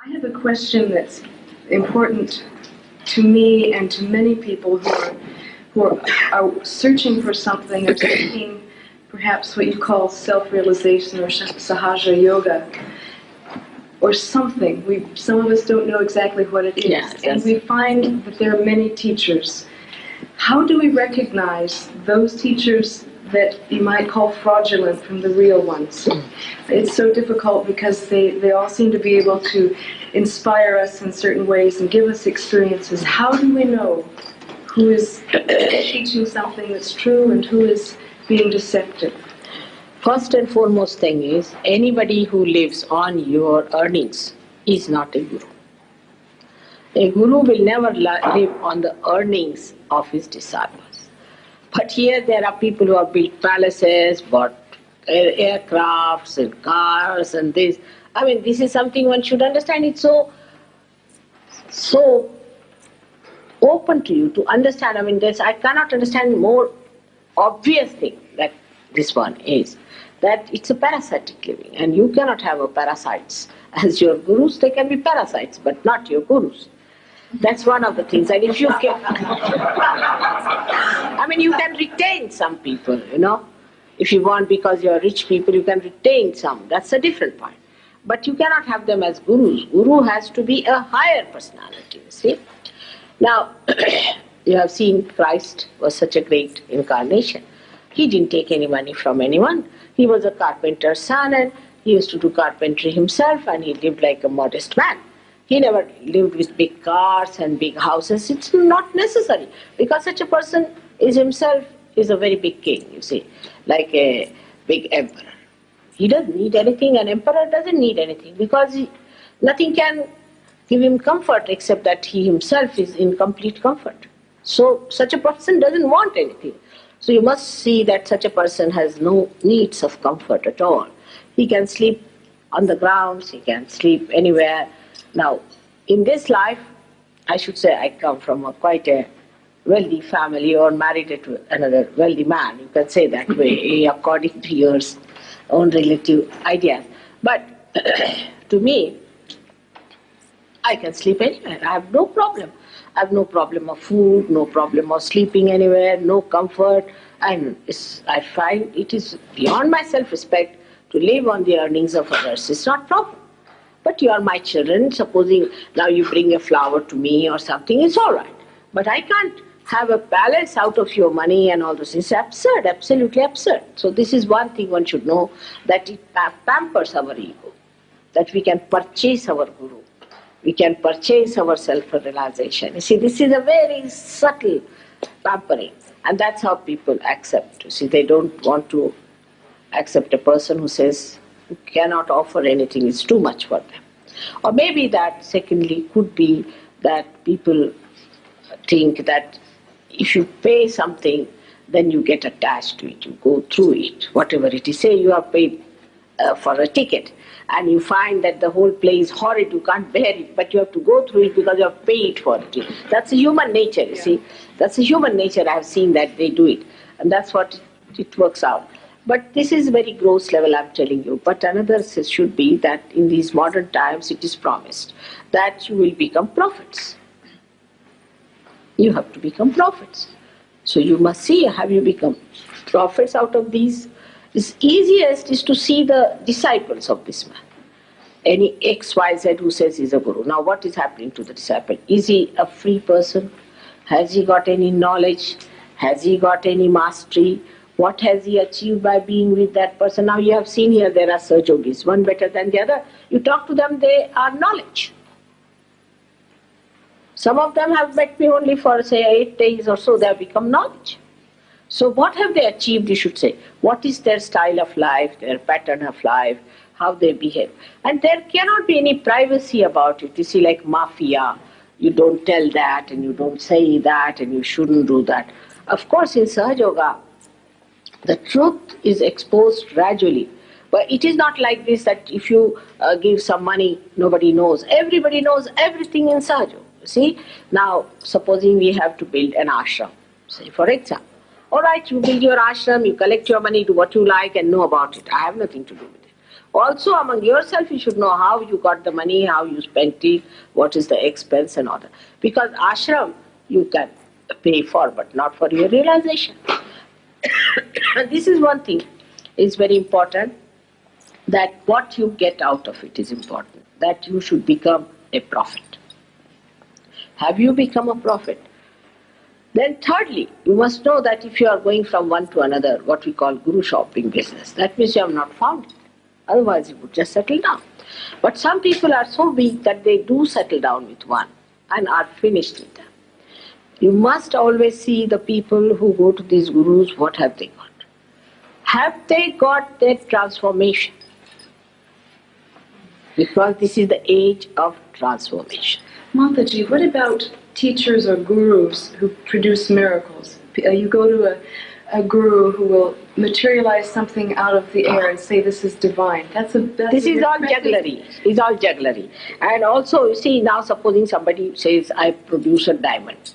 I have a question that's important to me and to many people who are searching for something or seeking perhaps what you call self-realization or Sahaja yoga or something. Some of us don't know exactly what it is. Yes, and we find that there are many teachers. How do we recognize those teachers that you might call fraudulent from the real ones? It's so difficult because they all seem to be able to inspire us in certain ways and give us experiences. How do we know who is teaching something that's true and who is being deceptive? First and foremost thing is, anybody who lives on your earnings is not a guru. A guru will never live on the earnings of his disciples. But here there are people who have built palaces, bought aircrafts and cars and this. I mean, this is something one should understand. It's so open to you to understand. I mean, I cannot understand more obvious thing that this one is, that it's a parasitic living, and you cannot have a parasites as your gurus. They can be parasites, but not your gurus. That's one of the things. And if you can, I mean, you can retain some people, If you want, because you are rich people, you can retain some. That's a different point. But you cannot have them as gurus. Guru has to be a higher personality, you see. Now, you have seen Christ was such a great incarnation. He didn't take any money from anyone. He was a carpenter's son, and he used to do carpentry himself, and he lived like a modest man. He never lived with big cars and big houses. It's not necessary, because such a person is himself is a very big king, you see, like a big emperor. He doesn't need anything. An emperor doesn't need anything, because nothing can give him comfort except that he himself is in complete comfort. So such a person doesn't want anything. So you must see that such a person has no needs of comfort at all. He can sleep on the grounds, he can sleep anywhere. Now, in this life, I should say I come from quite a wealthy family, or married to another wealthy man. You can say that way, according to your own relative ideas. But to me, I can sleep anywhere. I have no problem. I have no problem of food, no problem of sleeping anywhere, no comfort. And I find it is beyond my self-respect to live on the earnings of others. It's not proper. But you are my children. Supposing now you bring a flower to me or something, it's all right. But I can't have a palace out of your money and all this. It's absurd, absolutely absurd. So this is one thing one should know, that it pampers our ego, that we can purchase our guru. We can purchase our self-realization. You see, this is a very subtle pampering, and that's how people accept. You see, they don't want to accept a person who says, who cannot offer anything, it's too much for them. Or maybe that, secondly, could be that people think that if you pay something, then you get attached to it, you go through it, whatever it is. Say you have paid for a ticket, and you find that the whole play is horrid, you can't bear it, but you have to go through it because you have paid for it. That's a human nature, you see. That's a human nature. I have seen that they do it, and that's what it works out. But this is very gross level, I'm telling you. But another should be that in these modern times it is promised that you will become prophets. You have to become prophets. So you must see, have you become prophets out of these? The easiest is to see the disciples of this man. Any XYZ who says he's a guru. Now what is happening to the disciple? Is he a free person? Has he got any knowledge? Has he got any mastery? What has he achieved by being with that person? Now you have seen here there are Sahajogis, one better than the other. You talk to them, they are knowledge. Some of them have met me only for say 8 days or so, they have become knowledge. So what have they achieved, you should say? What is their style of life, their pattern of life, how they behave? And there cannot be any privacy about it. You see, like mafia, you don't tell that and you don't say that and you shouldn't do that. Of course, in Sahaja Yoga, the truth is exposed gradually. But it is not like this that if you give some money, nobody knows. Everybody knows everything in Sahaja Yoga. See, now supposing we have to build an ashram, say for example. All right, you build your ashram, you collect your money, do what you like and know about it. I have nothing to do with it. Also among yourself you should know how you got the money, how you spent it, what is the expense and all that. Because ashram you can pay for, but not for your realization. And this is one thing, is very important, that what you get out of it is important, that you should become a prophet. Have you become a prophet? Then thirdly, you must know that if you are going from one to another, what we call guru shopping business, that means you have not found it. Otherwise you would just settle down. But some people are so weak that they do settle down with one and are finished with them. You must always see the people who go to these gurus, what have they got? Have they got their transformation? Because this is the age of transformation. Mataji, what about teachers or gurus who produce miracles? You go to a guru who will materialize something out of the air and say this is divine. This is all jugglery. It's all jugglery. And also, you see, now supposing somebody says, I produce a diamond.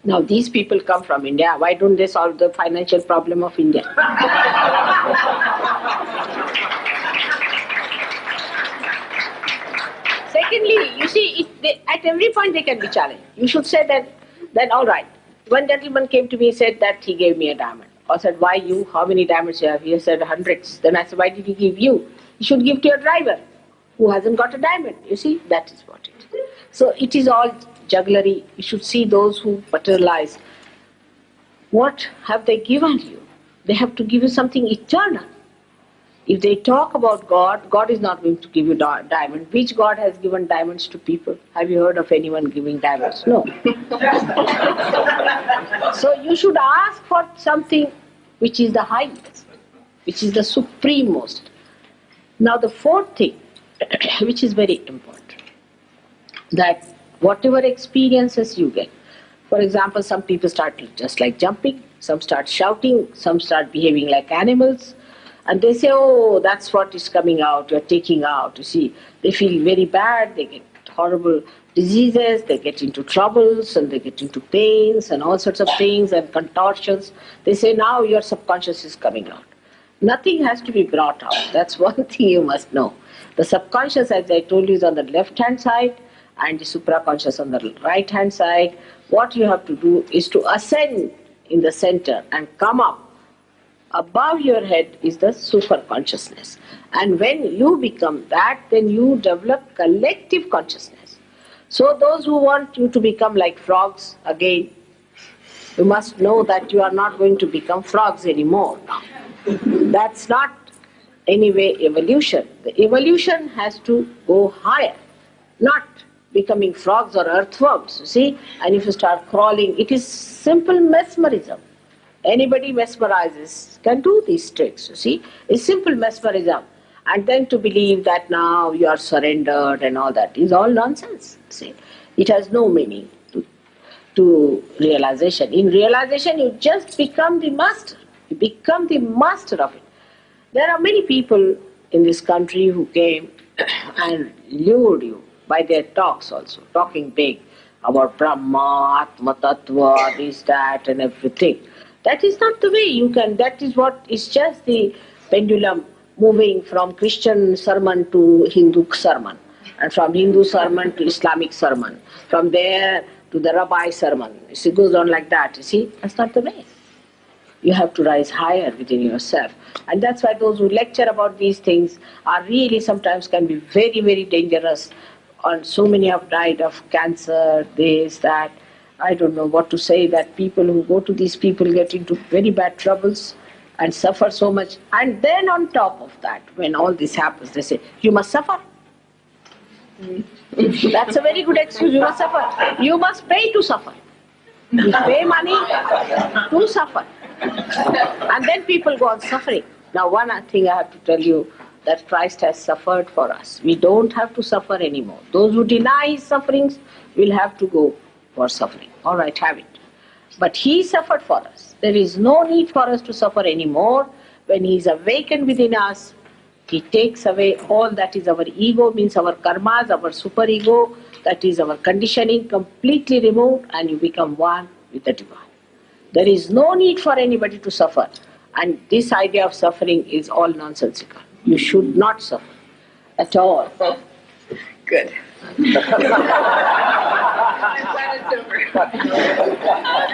Now these people come from India. Why don't they solve the financial problem of India? Secondly, you see, at every point they can be challenged. You should say that, then all right. One gentleman came to me and said that he gave me a diamond. I said, why you? How many diamonds you have? He said, hundreds. Then I said, why did he give you? He should give to your driver who hasn't got a diamond. You see, that is what it is. So it is all jugglery. You should see those who materialize. What have they given you? They have to give you something eternal. If they talk about God, God is not going to give you diamond. Which God has given diamonds to people? Have you heard of anyone giving diamonds? No. So you should ask for something which is the highest, which is the supremost. Now the fourth thing, which is very important, that whatever experiences you get, for example, some people start just like jumping, some start shouting, some start behaving like animals, and they say, oh, that's what is coming out, you're taking out. You see, they feel very bad, they get horrible diseases, they get into troubles, and they get into pains and all sorts of things and contortions. They say, now your subconscious is coming out. Nothing has to be brought out. That's one thing you must know. The subconscious, as I told you, is on the left-hand side, and the supraconscious on the right-hand side. What you have to do is to ascend in the center and come up. Above your head is the super consciousness. And when you become that, then you develop collective consciousness. So those who want you to become like frogs, again, you must know that you are not going to become frogs anymore now. That's not anyway evolution. The evolution has to go higher, not becoming frogs or earthworms, you see. And if you start crawling, it is simple mesmerism. Anybody mesmerizes can do these tricks, you see. It's simple mesmerism. And then to believe that now you are surrendered and all that is all nonsense, see. It has no meaning to realization. In realization, you just become the master. You become the master of it. There are many people in this country who came and lured you by their talks also, talking big about Brahma, Atma Tattva, this, that and everything. That is not the way you can, that is what is just the pendulum moving from Christian sermon to Hindu sermon, and from Hindu sermon to Islamic sermon, from there to the Rabbi sermon. It goes on like that, you see. That's not the way. You have to rise higher within yourself. And that's why those who lecture about these things are really sometimes can be very, very dangerous. And so many have died of cancer, this, that. I don't know what to say, that people who go to these people get into very bad troubles and suffer so much. And then on top of that, when all this happens, they say, you must suffer. That's a very good excuse, you must suffer. You must pay to suffer. You pay money to suffer. And then people go on suffering. Now one thing I have to tell you, that Christ has suffered for us. We don't have to suffer anymore. Those who deny his sufferings will have to go for suffering. All right, have it. But he suffered for us. There is no need for us to suffer anymore. When he is awakened within us, he takes away all that is our ego, means our karmas, our superego, that is our conditioning, completely removed, and you become one with the divine. There is no need for anybody to suffer. And this idea of suffering is all nonsensical. You should not suffer. at all. Good. I'm glad it's over.